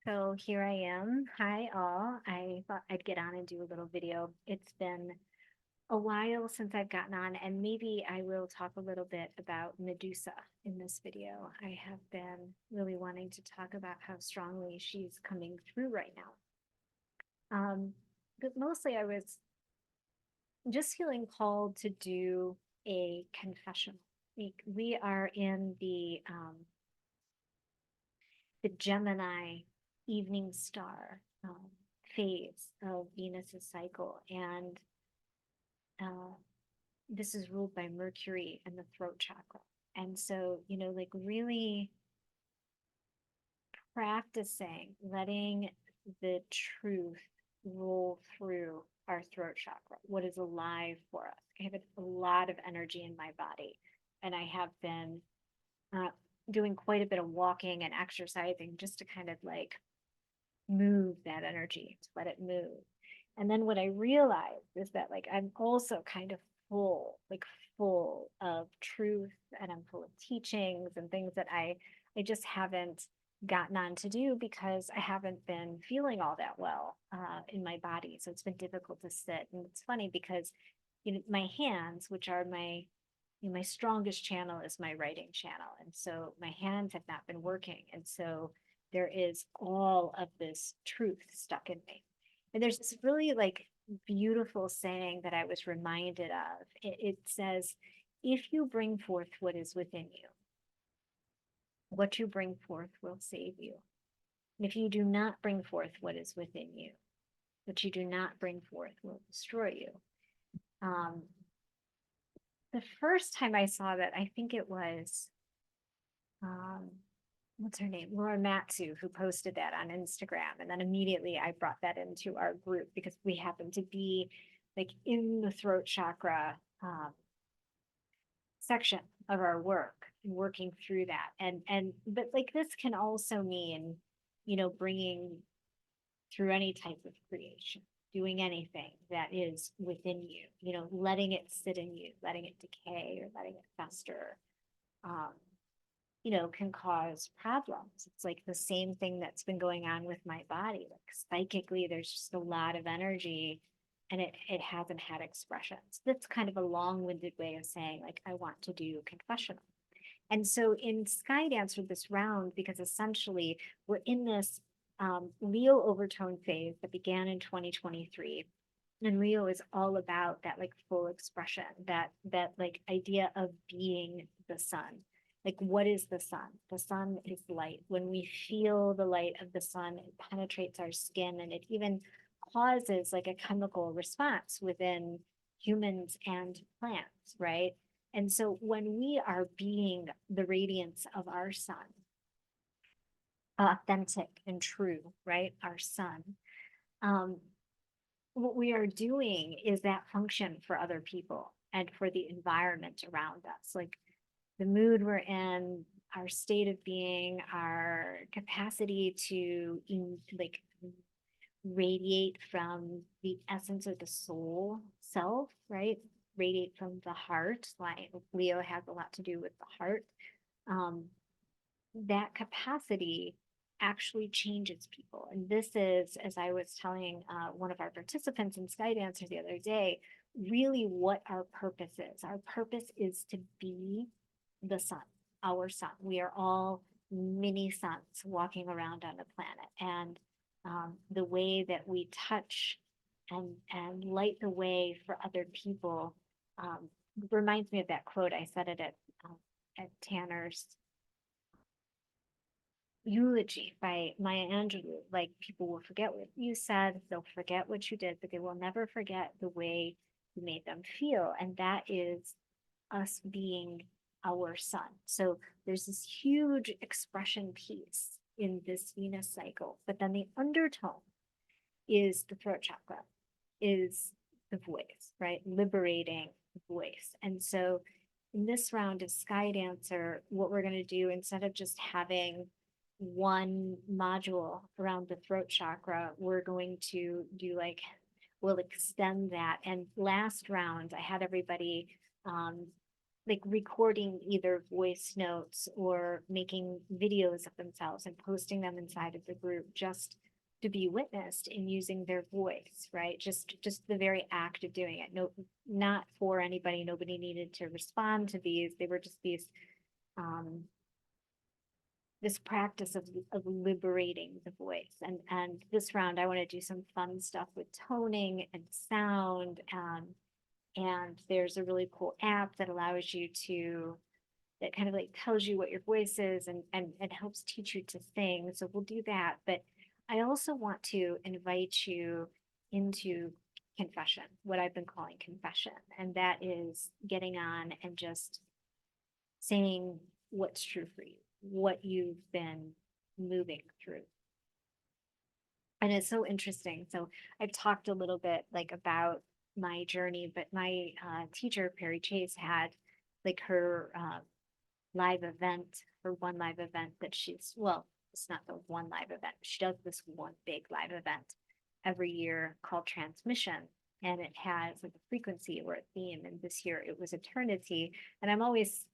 So here I am. Hi, all. I thought I'd get on and do a little video. It's been a while since I've gotten on, and maybe I will talk a little bit about Medusa in this video. I have been really wanting to talk about how strongly she's coming through right now. But mostly I was just feeling called to do a confessional. We are in the Gemini evening star phase of Venus's cycle. And uh, this is ruled by Mercury and the throat chakra. And so, like really practicing letting the truth roll through our throat chakra, what is alive for us. I have a lot of energy in my body, and I have been uh, doing quite a bit of walking and exercising just to kind of like move that energy, to let it move. And then what I realized is that like I'm also kind of full of truth, and I'm full of teachings and things that I just haven't gotten on to do because I haven't been feeling all that well in my body. So it's been difficult to sit. And it's funny because my hands, which are my strongest channel is my writing channel. And so my hands have not been working. And so there is all of this truth stuck in me. And there's this really like beautiful saying that I was reminded of. It says, if you bring forth what is within you, what you bring forth will save you. And if you do not bring forth what is within you, what you do not bring forth will destroy you. Um, the first time I saw that, I think it was um, what's her name? Laura Matsu, who posted that on Instagram. And then immediately I brought that into our group because we happen to be like in the throat chakra section of our work and working through that. But like this can also mean, bringing through any type of creation, doing anything that is within you, letting it sit in you, letting it decay or letting it fester. Um, can cause problems. It's like the same thing that's been going on with my body. Like psychically, there's just a lot of energy and it hasn't had expressions. That's kind of a long-winded way of saying, like, I want to do confessional. And so in SkyDancer this round, because essentially we're in this Leo overtone phase that began in 2023. And Leo is all about that like full expression, that like idea of being the sun. Like, what is the sun? The sun is light. When we feel the light of the sun, it penetrates our skin and it even causes like a chemical response within humans and plants, right? And so when we are being the radiance of our sun, authentic and true, right? Our sun, um, what we are doing is that function for other people and for the environment around us. Like the mood we're in, our state of being, our capacity to like radiate from the essence of the soul self, right? Radiate from the heart. Like Leo has a lot to do with the heart. Um, that capacity actually changes people. And this is, as I was telling one of our participants in SkyDancer the other day, really what our purpose is. Our purpose is to be the sun, our sun. We are all mini suns walking around on the planet. And the way that we touch and light the way for other people reminds me of that quote. I said it at Tanner's eulogy by Maya Angelou. Like, people will forget what you said, they'll forget what you did, but they will never forget the way you made them feel. And that is us being our sun. So there's this huge expression piece in this Venus cycle, but then the undertone is the throat chakra, is the voice, right? Liberating the voice. And so in this round of SkyDancer, what we're going to do, instead of just having one module around the throat chakra, we're going to do like, we'll extend that. And last round, I had everybody like recording either voice notes or making videos of themselves and posting them inside of the group just to be witnessed in using their voice, right? Just the very act of doing it. No, not for anybody. Nobody needed to respond to these. They were just these um this practice of liberating the voice. And this round I want to do some fun stuff with toning and sound. And there's a really cool app that allows you to, that kind of like tells you what your voice is and helps teach you to sing. So we'll do that. But I also want to invite you into confession, what I've been calling confession. And that is getting on and just saying what's true for you, what you've been moving through. And it's so interesting. So I've talked a little bit like about my journey, but my teacher, Perry Chase, had like her live event, her one live event that she's, well, it's not the one live event. She does this one big live event every year called Transmission. And it has like a frequency or a theme. And this year it was eternity. And I'm always,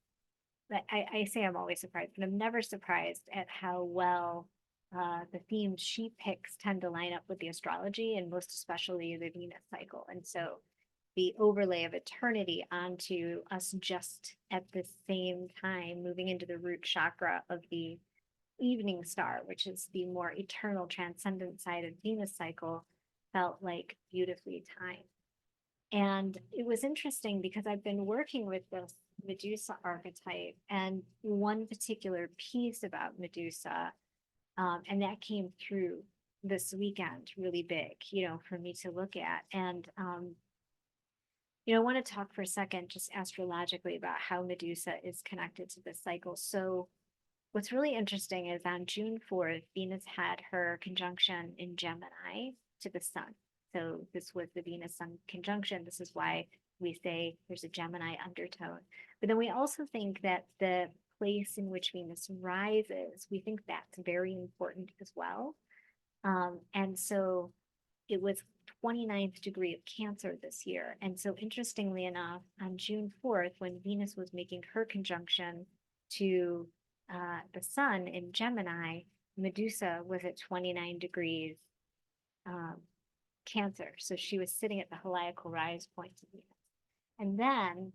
I say I'm always surprised, but I'm never surprised at how well the themes she picks tend to line up with the astrology and most especially the Venus cycle. And so the overlay of eternity onto us just at the same time moving into the root chakra of the evening star, which is the more eternal transcendent side of Venus cycle, felt like beautifully timed. And it was interesting because I've been working with this Medusa archetype and one particular piece about Medusa, and that came through this weekend really big, for me to look at. And I want to talk for a second, just astrologically, about how Medusa is connected to this cycle. So, what's really interesting is on June 4th, Venus had her conjunction in Gemini to the sun. So, this was the Venus Sun conjunction. This is why we say there's a Gemini undertone. But then we also think that the place in which Venus rises, we think that's very important as well. And so, it was 29th degree of Cancer this year. And so, interestingly enough, on June 4th, when Venus was making her conjunction to the sun in Gemini, Medusa was at 29 degrees Cancer. So she was sitting at the heliacal rise point of Venus. And then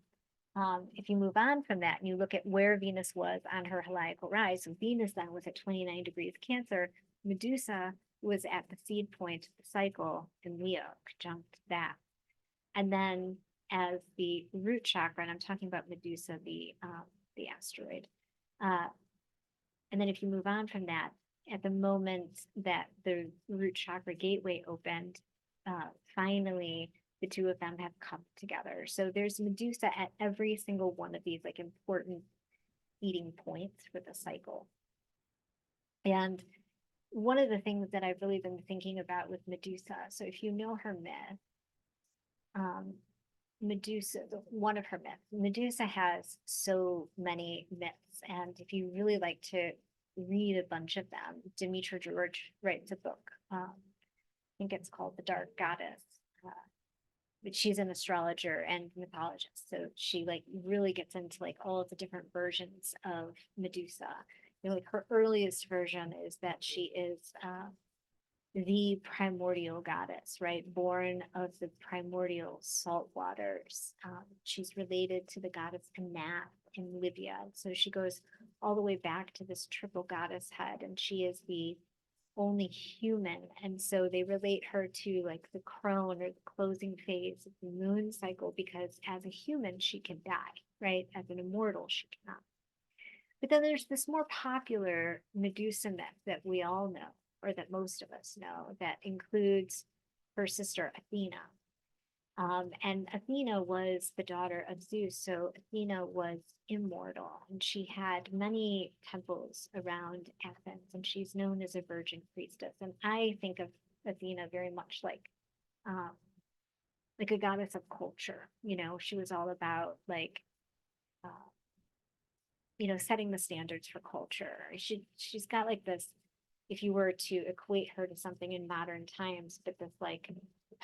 if you move on from that and you look at where Venus was on her heliacal rise, so Venus then was at 29 degrees Cancer, Medusa was at the seed point of the cycle in Leo, conjunct that. And then as the root chakra, and I'm talking about Medusa, the asteroid. And then if you move on from that, at the moment that the root chakra gateway opened, finally the two of them have come together. So there's Medusa at every single one of these like important feeding points for the cycle. And one of the things that I've really been thinking about with Medusa, so if you know her myth, Medusa, one of her myths, Medusa has so many myths. And if you really like to read a bunch of them, Demetra George writes a book. I think it's called The Dark Goddess. But she's an astrologer and mythologist. So she like really gets into like all of the different versions of Medusa. Like her earliest version is that she is the primordial goddess, right? Born of the primordial salt waters. She's related to the goddess Anath in Libya. So she goes all the way back to this triple goddess head, and she is the only human. And so they relate her to like the crone or the closing phase of the moon cycle, because as a human, she can die, right? As an immortal, she cannot. But then there's this more popular Medusa myth that we all know, or that most of us know, that includes her sister Athena. And Athena was the daughter of Zeus. So Athena was immortal, and she had many temples around Athens, and she's known as a virgin priestess. And I think of Athena very much like a goddess of culture. She was all about uh, setting the standards for culture. She's got like this, if you were to equate her to something in modern times, but this like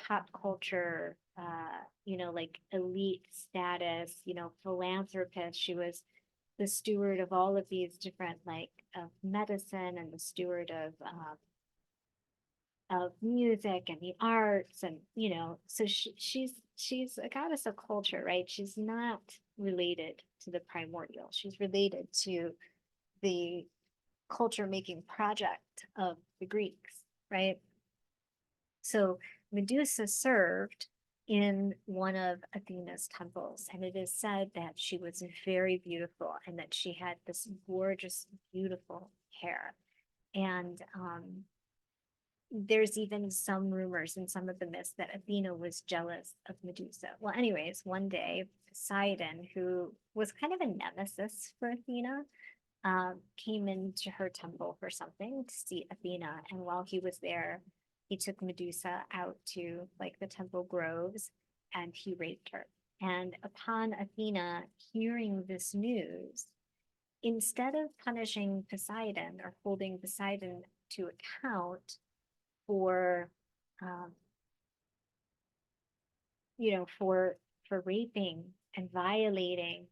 pop culture like elite status, philanthropist. She was the steward of all of these different, like, of medicine, and the steward of music and the arts, and so she's a goddess of culture, right? She's not related to the primordial. She's related to the culture making project of the Greeks, right? So Medusa served in one of Athena's temples, and it is said that she was very beautiful and that she had this gorgeous, beautiful hair. And there's even some rumors in some of the myths that Athena was jealous of Medusa. Well, anyways, one day Poseidon, who was kind of a nemesis for Athena, came into her temple for something to see Athena. And while he was there, he took Medusa out to like the temple groves and he raped her. And upon Athena hearing this news, instead of punishing Poseidon or holding Poseidon to account for, um, for raping and violating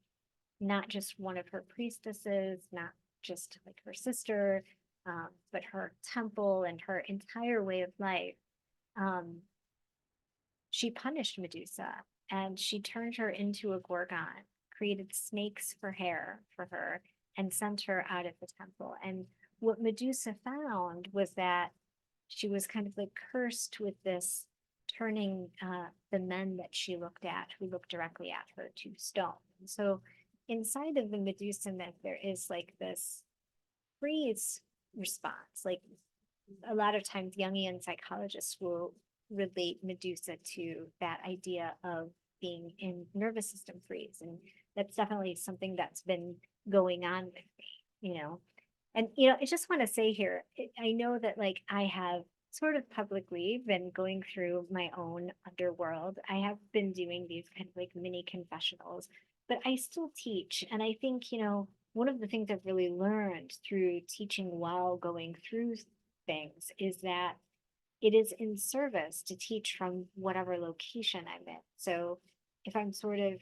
not just one of her priestesses, not just like her sister, but her temple and her entire way of life. Um, she punished Medusa and she turned her into a gorgon, created snakes for hair for her, and sent her out of the temple. And what Medusa found was that she was kind of like cursed with this turning the men that she looked at, who looked directly at her, to stone. And so inside of the Medusa myth, there is like this freeze response. Like a lot of times, Jungian psychologists will relate Medusa to that idea of being in nervous system freeze. And that's definitely something that's been going on with me. And, I just want to say here, I know that like I have sort of publicly been going through my own underworld. I have been doing these kind of like mini confessionals, but I still teach. And I think, one of the things I've really learned through teaching while going through things is that it is in service to teach from whatever location I'm in. So if I'm sort of,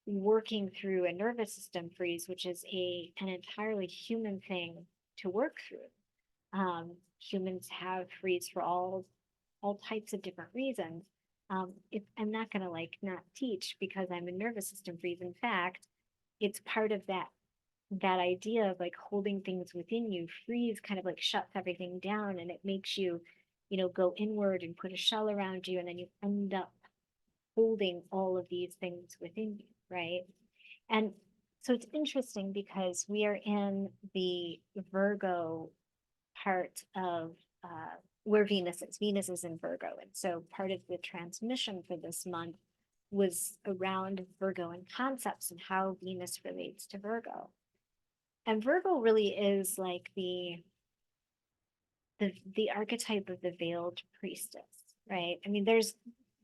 working through a nervous system freeze, which is an entirely human thing to work through. Humans have freeze for all types of different reasons. If I'm not gonna like not teach because I'm a nervous system freeze. In fact, it's part of that idea of like holding things within you. Freeze kind of like shuts everything down and it makes you, go inward and put a shell around you, and then you end up holding all of these things within you, right? And so it's interesting because we are in the Virgo part of where Venus is. Venus is in Virgo. And so part of the transmission for this month was around Virgo and concepts and how Venus relates to Virgo. And Virgo really is like the archetype of the veiled priestess, right? I mean,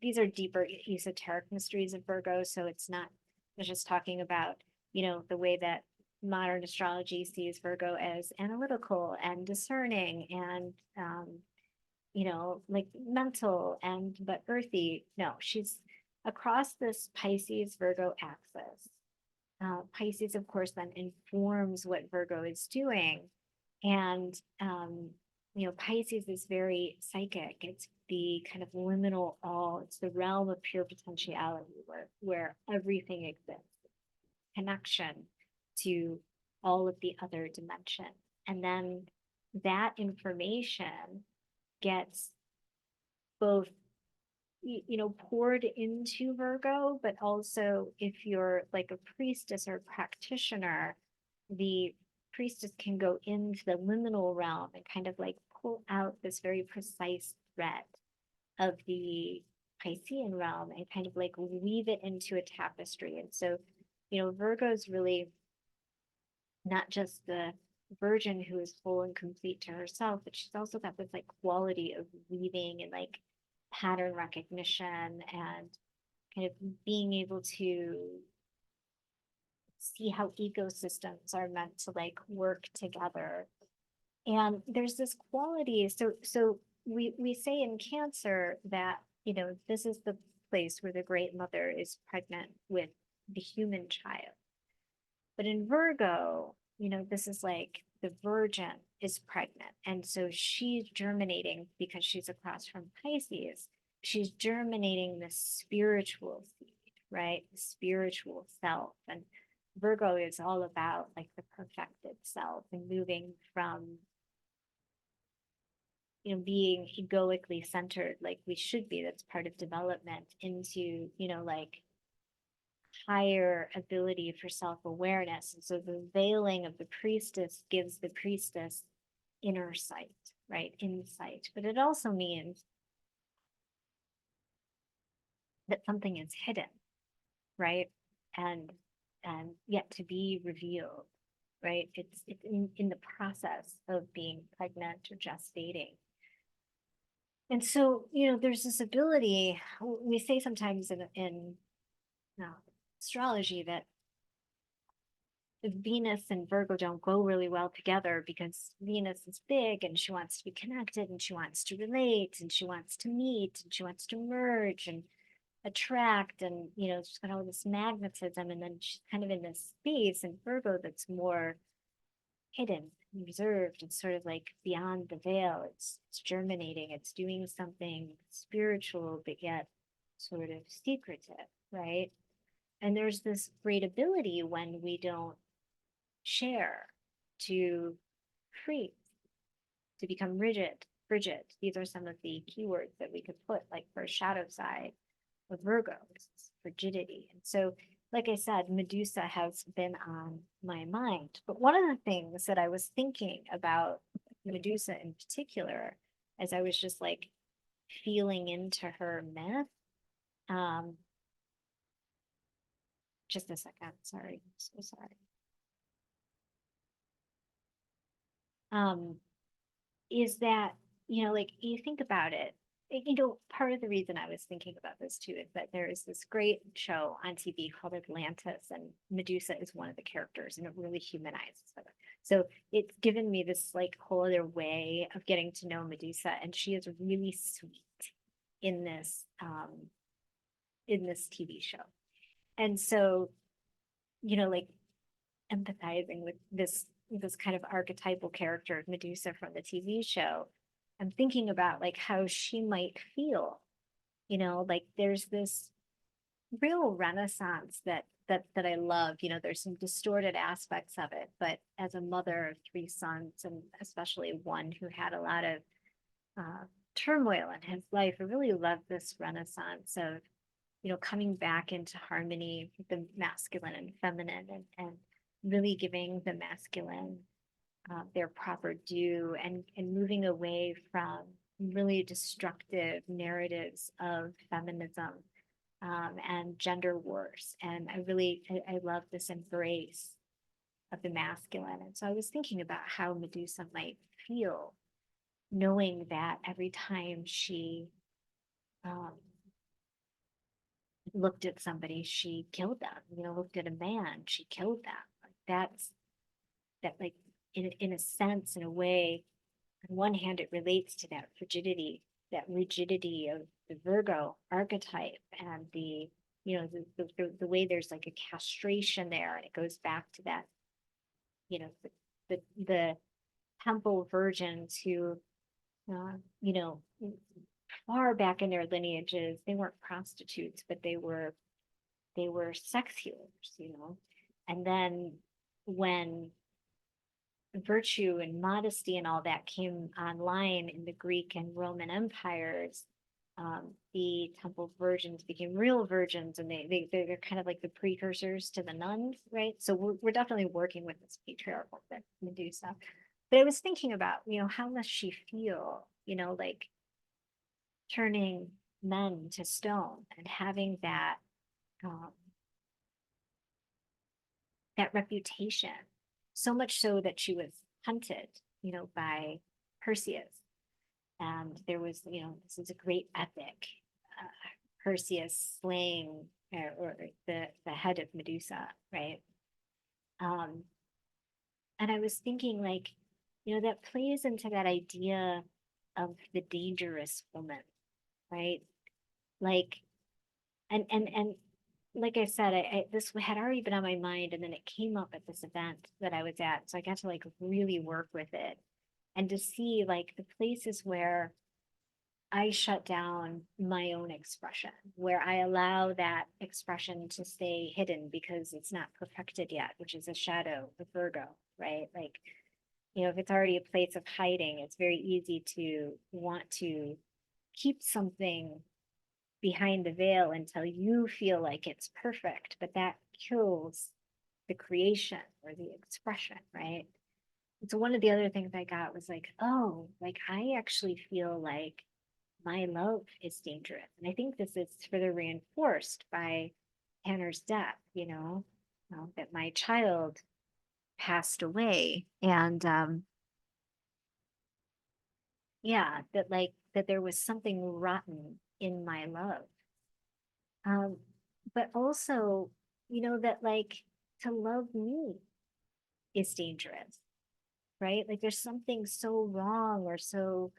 these are deeper esoteric mysteries of Virgo, so it's just talking about, the way that modern astrology sees Virgo as analytical and discerning and like mental and but earthy. No, she's across this Pisces Virgo axis. Pisces, of course, then informs what Virgo is doing. And Pisces is very psychic. It's the kind of liminal all, it's the realm of pure potentiality where everything exists. Connection to all of the other dimensions. And then that information gets both poured into Virgo, but also if you're like a priestess or practitioner, the priestess can go into the liminal realm and kind of like pull out this very precise thread of the Piscean realm and kind of like weave it into a tapestry. And so, Virgo is really not just the virgin who is full and complete to herself, but she's also got this like quality of weaving and like pattern recognition and kind of being able to see how ecosystems are meant to like work together. And there's this quality. So we say in Cancer that, this is place where the great mother is pregnant with the human child. But in Virgo, this is like the virgin is pregnant. And so she's germinating because she's across from Pisces. She's germinating the spiritual seed, right? The spiritual self. And Virgo is all about like the perfected self and moving from, being egoically centered like we should be. That's part of development into, like higher ability for self-awareness. And so the veiling of the priestess gives the priestess inner sight, right? Insight. But it also means that something is hidden, right? And yet to be revealed, right? It's in the process of being pregnant or gestating. And so, there's this ability, we say sometimes in astrology that Venus and Virgo don't go really well together because Venus is big and she wants to be connected and she wants to relate and she wants to meet and she wants to merge and attract, and she's got all this magnetism, and then she's kind of in this space in Virgo that's more hidden and reserved and sort of like beyond the veil. It's germinating, it's doing something spiritual but yet sort of secretive, right? And there's this great ability when we don't share to freeze, to become frigid. These are some of the keywords that we could put like for shadow side of Virgo, frigidity. And so, like I said, Medusa has been on my mind. But one of the things that I was thinking about Medusa in particular, as I was just like feeling into her myth, just a second, sorry, I'm so sorry. Is that, like you think about it, part of the reason I was thinking about this too is that there is this great show on TV called Atlantis, and Medusa is one of the characters, and it really humanizes her. So it's given me this like whole other way of getting to know Medusa, and she is really sweet in this TV show. And so, like empathizing with this kind of archetypal character of Medusa from the TV show, I'm thinking about like how she might feel, like there's this real renaissance that I love. There's some distorted aspects of it, but as a mother of three sons, and especially one who had a lot of turmoil in his life, I really love this renaissance of, coming back into harmony with the masculine and feminine, and really giving the masculine their proper due, and moving away from really destructive narratives of feminism and gender wars. And I love this embrace of the masculine. And so I was thinking about how Medusa might feel knowing that every time she looked at somebody, she killed them, looked at a man, she killed them. Like that like in a sense, in a way, on one hand, it relates to that frigidity, that rigidity of the Virgo archetype, and the way there's like a castration there, and it goes back to that, the temple virgins who, you know, far back in their lineages, they weren't prostitutes, but they were sex healers. And then when virtue and modesty and all that came online in the Greek and Roman empires, the temple virgins became real virgins, and they're kind of like the precursors to the nuns, right? So we're definitely working with this patriarchal Medusa. But I was thinking about, how must she feel, like turning men to stone and having that that reputation, so much so that she was hunted, by Perseus. And there was, this is a great epic, Perseus slaying or the head of Medusa, right? And I was thinking, like, that plays into that idea of the dangerous woman, right? Like And like I said, this had already been on my mind, and then it came up at this event that I was at. So I got to like really work with it and to see like the places where I shut down my own expression, where I allow that expression to stay hidden because it's not perfected yet, which is a shadow of Virgo, right? Like, if it's already a place of hiding, it's very easy to want to keep something behind the veil until you feel like it's perfect, but that kills the creation or the expression, right? And so one of the other things I got was like, oh, like I actually feel like my love is dangerous. And I think this is further reinforced by Tanner's death, that my child passed away. And yeah, that there was something rotten in my love. Um, but also, that like to love me is dangerous, right? Like there's something so wrong or so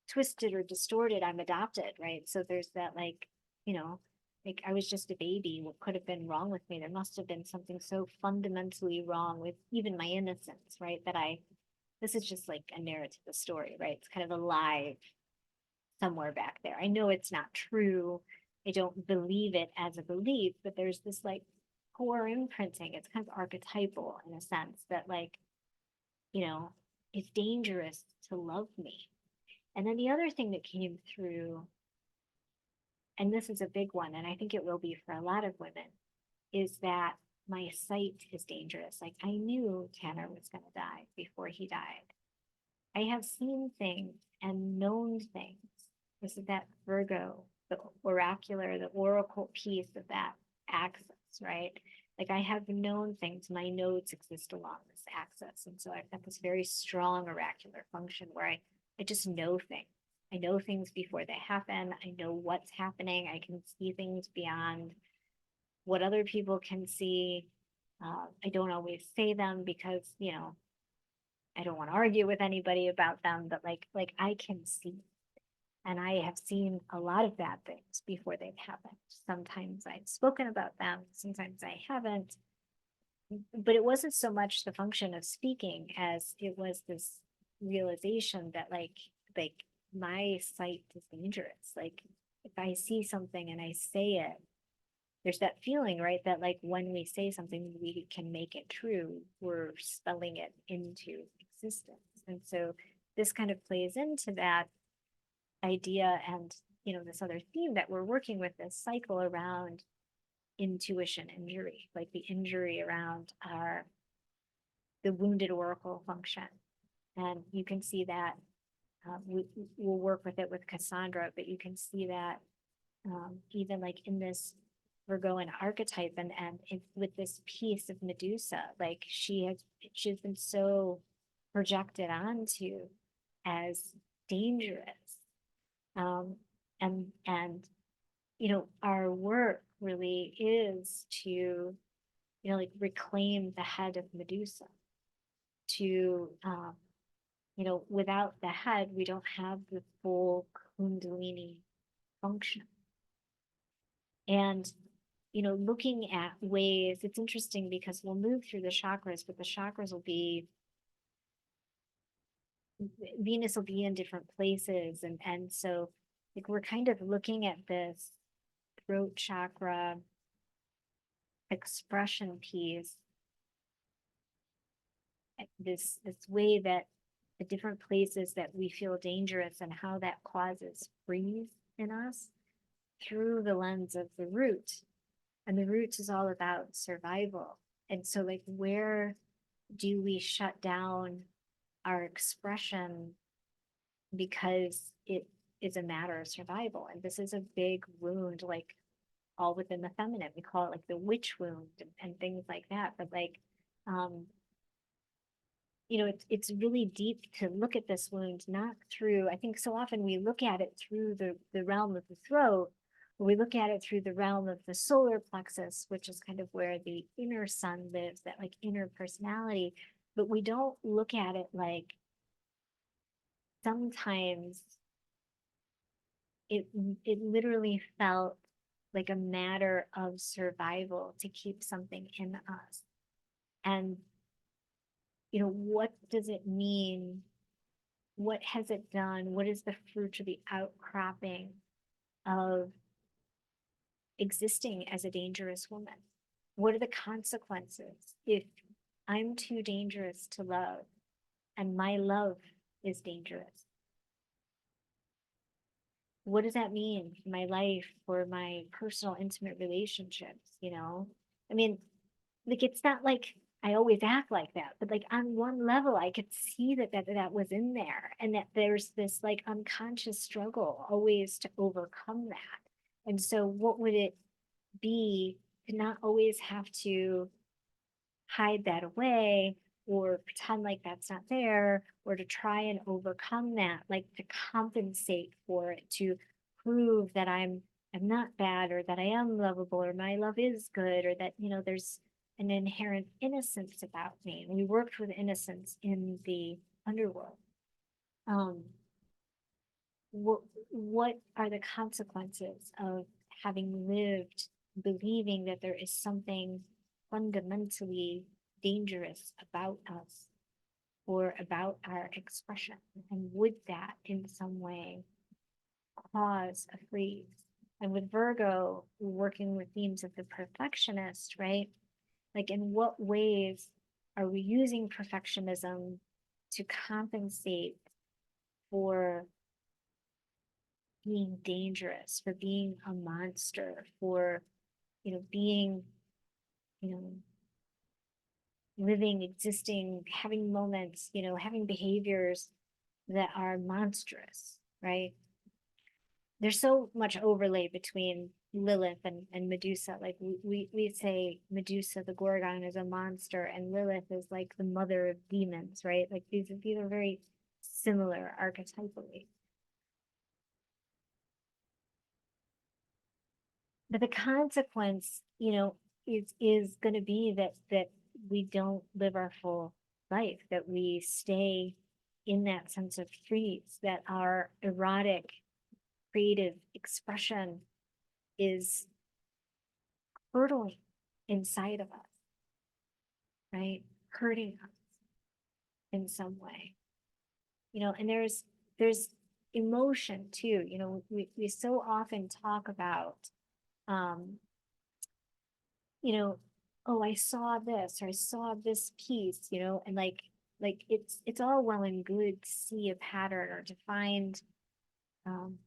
twisted or distorted. I'm adopted, right? So there's that you know, like I was just a baby. What could have been wrong with me? There must have been something so fundamentally wrong with even my innocence, right? This is just like a narrative, a story, right? It's kind of alive somewhere back there. I know it's not true. I don't believe it as a belief, but there's this like core imprinting. It's kind of archetypal in a sense that you know, it's dangerous to love me. And then the other thing that came through, and this is a big one, and I think it will be for a lot of women, is that my sight is dangerous. Like I knew Tanner was going to die before he died. I have seen things and known things. This is that Virgo, the oracular, the oracle piece of that axis, right? Like I have known things. My nodes exist along this axis. And so I've got this very strong oracular function where I just know things. I know things before they happen. I know what's happening. I can see things beyond what other people can see. I don't always say them because, I don't want to argue with anybody about them, but like I can see. And I have seen a lot of bad things before they've happened. Sometimes I've spoken about them, sometimes I haven't. But it wasn't so much the function of speaking as it was this realization that like my sight is dangerous. Like if I see something and I say it, there's that feeling, right? That like when we say something, we can make it true. We're spelling it into existence. And so this kind of plays into that idea and, this other theme that we're working with, this cycle around intuition injury, like the injury around the wounded oracle function. And you can see that we'll work with it with Cassandra, but you can see that even like in this Virgoan archetype and with this piece of Medusa, like she's been so projected onto as dangerous. Um, and our work really is to like reclaim the head of Medusa. To without the head, we don't have the full Kundalini function. And looking at ways, it's interesting because we'll move through the chakras, but the chakras will be, Venus will be in different places. And so like we're kind of looking at this throat chakra expression piece, this way that the different places that we feel dangerous and how that causes freeze in us through the lens of the root. And the root is all about survival. And so like where do we shut down our expression because it is a matter of survival? And this is a big wound, like all within the feminine. We call it like the witch wound and things like that. But like it's really deep to look at this wound, not through, I think so often we look at it through the realm of the throat, or we look at it through the realm of the solar plexus, which is kind of where the inner sun lives, that like inner personality. But we don't look at it like sometimes it literally felt like a matter of survival to keep something in us. And, what does it mean? What has it done? What is the fruit of the outcropping of existing as a dangerous woman? What are the consequences if I'm too dangerous to love and my love is dangerous? What does that mean for my life, for my personal, intimate relationships? I mean, like, it's not like I always act like that, but like on one level, I could see that was in there, and that there's this like unconscious struggle always to overcome that. And so, what would it be to not always have to hide that away or pretend like that's not there, or to try and overcome that, like to compensate for it, to prove that I'm not bad, or that I am lovable, or my love is good, or that there's an inherent innocence about me. And we worked with innocence in the underworld. um what are the consequences of having lived believing that there is something fundamentally dangerous about us or about our expression? And would that in some way cause a freeze? And with Virgo, working with themes of the perfectionist, right? Like, in what ways are we using perfectionism to compensate for being dangerous, for being a monster, for, being, you know, living, existing, having moments, having behaviors that are monstrous, right? There's so much overlay between Lilith and Medusa. Like, we say Medusa, the Gorgon, is a monster, and Lilith is like the mother of demons, right? Like, these are very similar archetypally. But the consequence, is going to be that we don't live our full life, that we stay in that sense of freeze, that our erotic creative expression is hurtling inside of us, right? Hurting us in some way. And there's emotion too. We so often talk about um oh, I saw this, or I saw this piece, and like it's all well and good to see a pattern or to find um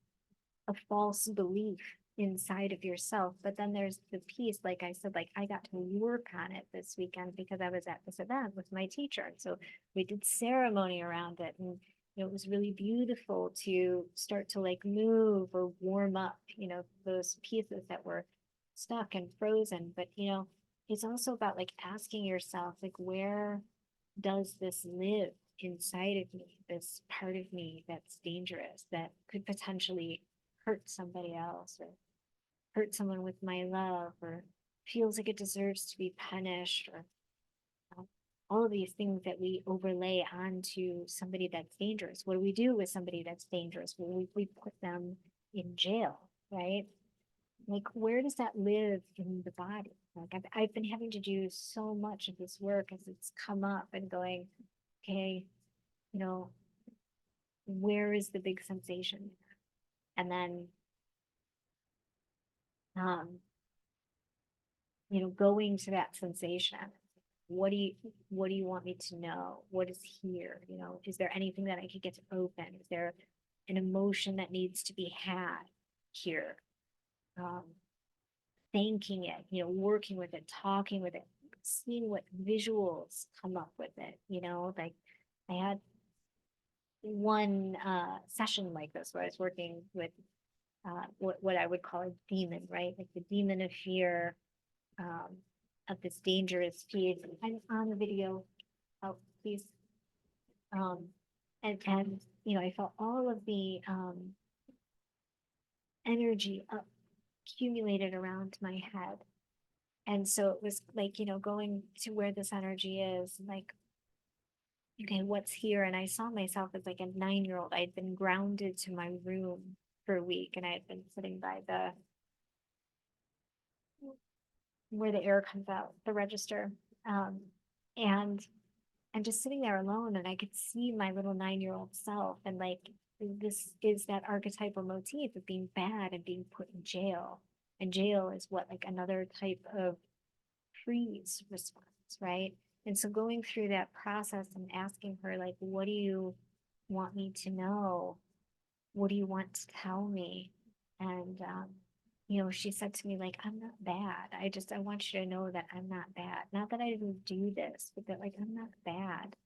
a false belief inside of yourself. But then there's the piece, like I said, like I got to work on it this weekend because I was at this event with my teacher. And so we did ceremony around it, and it was really beautiful to start to like move or warm up, those pieces that were stuck and frozen. But it's also about like asking yourself, like, where does this live inside of me, this part of me that's dangerous, that could potentially hurt somebody else, or hurt someone with my love, or feels like it deserves to be punished, or all of these things that we overlay onto somebody that's dangerous. What do we do with somebody that's dangerous? Well, we put them in jail, right? Like, where does that live in the body? Like, I've been having to do so much of this work as it's come up, and going, okay, you know, where is the big sensation? And then, um, going to that sensation. What do you want me to know? What is here? Is there anything that I could get to open? Is there an emotion that needs to be had here? Um, Thanking it, working with it, talking with it, seeing what visuals come up with it. Like, I had one session like this where I was working with what I would call a demon, right? Like the demon of fear, um, of this dangerous piece. I'm on the video. Oh, please. Um, and I felt all of the energy accumulated around my head. And so it was like, going to where this energy is, like, okay, what's here? And I saw myself as like a 9-year-old. I'd been grounded to my room for a week, and I had been sitting by the where the air comes out, the register. Um, and I'm just sitting there alone, and I could see my little 9-year-old self. And like, this is that archetypal motif of being bad and being put in jail. And jail is what, like another type of freeze response, right? And so going through that process and asking her, like, what do you want me to know? What do you want to tell me? And, she said to me, like, I'm not bad. I want you to know that I'm not bad. Not that I didn't do this, but that, like, I'm not bad.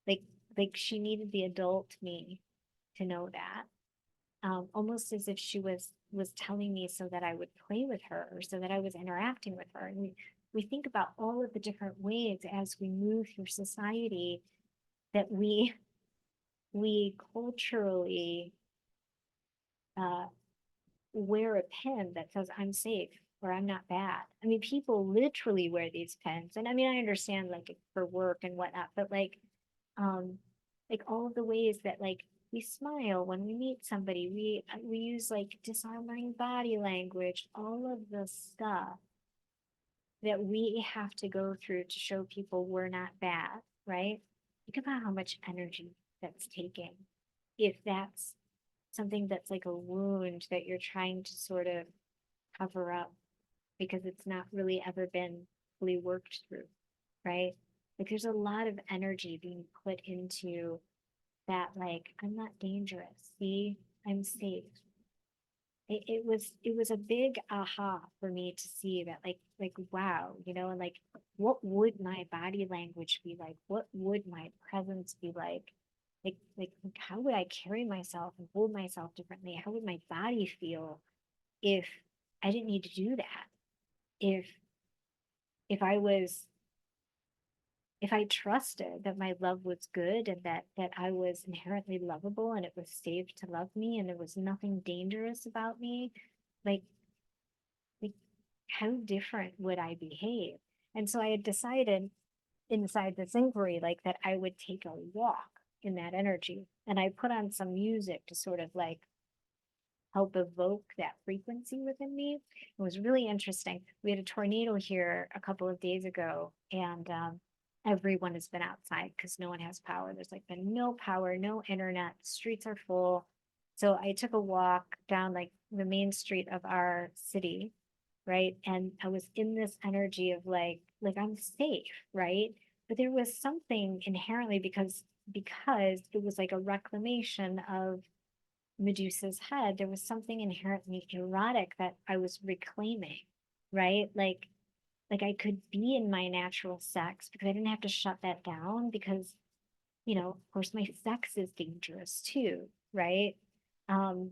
Like, like she needed the adult me to know that. Almost as if she was telling me so that I would play with her, or so that I was interacting with her. And we think about all of the different ways as we move through society that we culturally uh, wear a pin that says I'm safe or I'm not bad. I mean, people literally wear these pins, and I mean, I understand like for work and whatnot, but um, like all of the ways that like we smile when we meet somebody, we use like disarming body language, all of the stuff that we have to go through to show people we're not bad, right? Think about how much energy that's taking. If that's something that's like a wound that you're trying to sort of cover up because it's not really ever been fully worked through, right? Like there's a lot of energy being put into that, like, I'm not dangerous. See, I'm safe. It was a big aha for me to see that like wow, and like what would my body language be like? What would my presence be like? Like how would I carry myself and hold myself differently? How would my body feel if I didn't need to do that? If if I was if I trusted that my love was good, and that I was inherently lovable, and it was safe to love me, and there was nothing dangerous about me, like like how different would I behave? And so I had decided inside this inquiry like that I would take a walk in that energy, and I put on some music to sort of like help evoke that frequency within me. It was really interesting. We had a tornado here a couple of days ago, and everyone has been outside because no one has power. There's like been no power, no internet, streets are full. So I took a walk down like the main street of our city, right? And I was in this energy of like I'm safe, right? But there was something inherently because it was like a reclamation of Medusa's head, there was something inherently erotic that I was reclaiming, right? Like I could be in my natural sex because I didn't have to shut that down because, of course my sex is dangerous too, right? Um,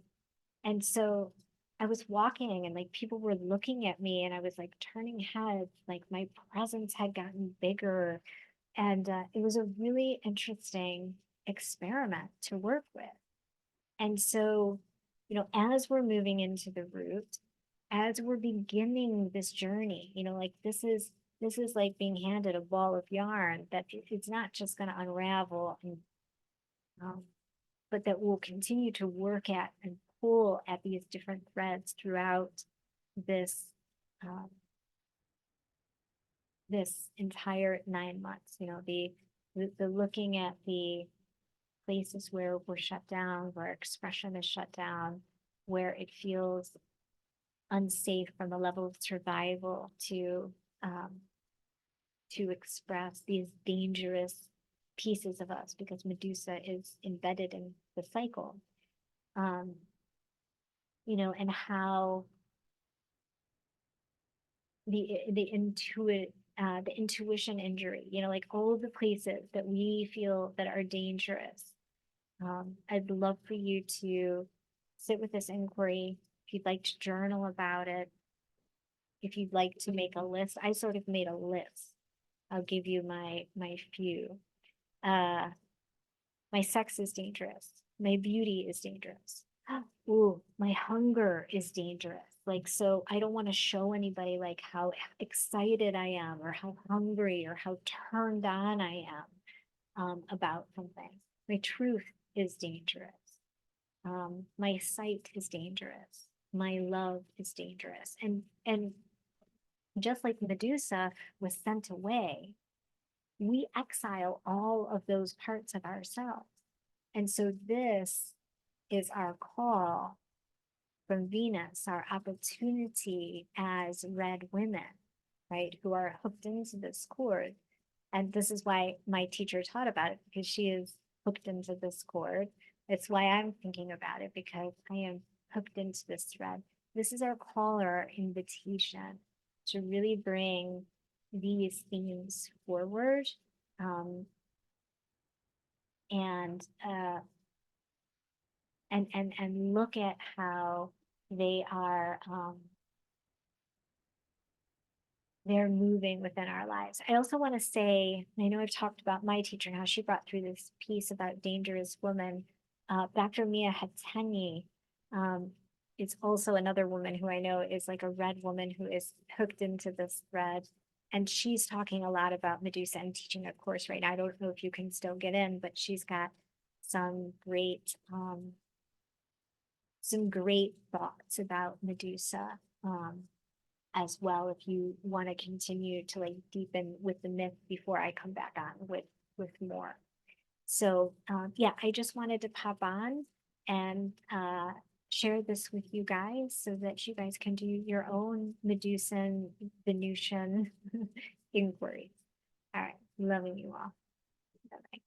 and so I was walking, and like people were looking at me, and I was like turning heads, like my presence had gotten bigger. And it was a really interesting experiment to work with. And so, as we're moving into the root, as we're beginning this journey, like this is like being handed a ball of yarn that it's not just going to unravel, and um, but that we'll continue to work at and pull at these different threads throughout this um, this entire 9 months. The looking at the places where we're shut down, where expression is shut down, where it feels unsafe from a level of survival um, to express these dangerous pieces of us, because Medusa is embedded in the cycle. Um, and how the intuition injury, like all of the places that we feel that are dangerous. I'd love for you to sit with this inquiry. If you'd like to journal about it, if you'd like to make a list, I sort of made a list. I'll give you my few. Uh, my sex is dangerous. My beauty is dangerous. Ooh, my hunger is dangerous. Like, so I don't want to show anybody like how excited I am, or how hungry, or how turned on I am about something. My truth is dangerous. My sight is dangerous. My love is dangerous. And just like Medusa was sent away, we exile all of those parts of ourselves. And so this is our call from Venus, our opportunity as red women, right, who are hooked into this cord. And this is why my teacher taught about it, because she is hooked into this cord. It's why I'm thinking about it, because I am hooked into this thread. This is our call or our invitation to really bring these themes forward, um, and and look at how they are they're moving within our lives. I also want to say, I know I've talked about my teacher and how she brought through this piece about dangerous women. Dr. Mia Hatsani is also another woman who I know is like a red woman who is hooked into this thread. And she's talking a lot about Medusa and teaching a course right now. I don't know if you can still get in, but she's got some great thoughts about Medusa. As well, if you want to continue to like deepen with the myth before I come back on with more. So yeah, I just wanted to pop on and share this with you guys so that you guys can do your own Medusan Venusian inquiries. All right, loving you all. Bye-bye.